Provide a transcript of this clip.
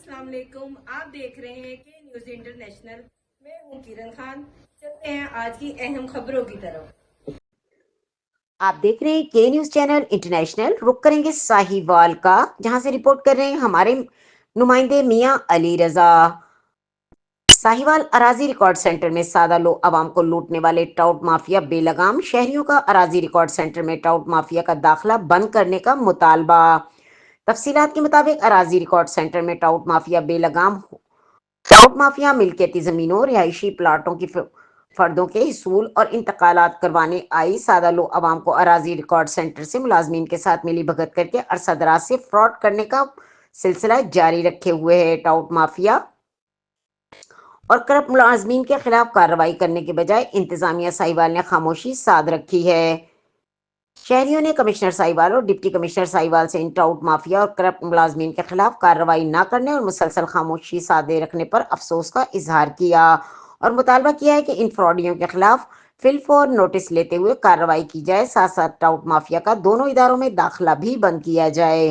अस्सलाम वालेकुम। आप देख रहे हैं के न्यूज़ इंटरनेशनल। मैं हूं किरण खान। चलते हैं आज की अहम खबरों की तरफ। आप देख रहे हैं के न्यूज चैनल इंटरनेशनल। रुक करेंगे साहिवाल का, जहां से रिपोर्ट कर रहे हैं हमारे नुमाइंदे मियां अली रजा। साहिवाल अराजी रिकॉर्ड सेंटर में सादा लो आवाम को लूटने वाले टाउट माफिया बेलगाम। शहरियों का अराजी रिकॉर्ड सेंटर में टाउट माफिया का दाखिला बंद करने का मुतालबा। तफसीलात के मुताबिक अराजी रिकॉर्ड सेंटर में टाउट माफिया बेलगाम। टाउट माफिया मिल्कियती जमीनों, रिहायशी प्लाटों की फर्दों के हिसूल और इंतकालात करवाने आई सादा लो आवाम को अराजी रिकॉर्ड सेंटर से मुलाजमीन के साथ मिली भगत करके अरसा दराज से फ्रॉड करने का सिलसिला जारी रखे हुए है। टाउट माफिया और करप्ट मुलाजमीन के खिलाफ कार्रवाई करने के बजाय इंतजामिया साहिवाल ने खामोशी साध रखी है। शहरियों ने कमिश्नर साहिवाल और डिप्टी कमिश्नर साहिवाल से इन टाउट माफिया और करप्ट मुलाजमीन के खिलाफ कार्रवाई न करने और मुसलसल खामोशी साधे रखने पर अफसोस का इजहार किया और मुतालबा किया है कि इन फ्रॉडियों के खिलाफ फिलफौर नोटिस लेते हुए कार्रवाई की जाए। साथ साथ टाउट माफिया का दोनों इदारों में दाखिला भी बंद किया जाए।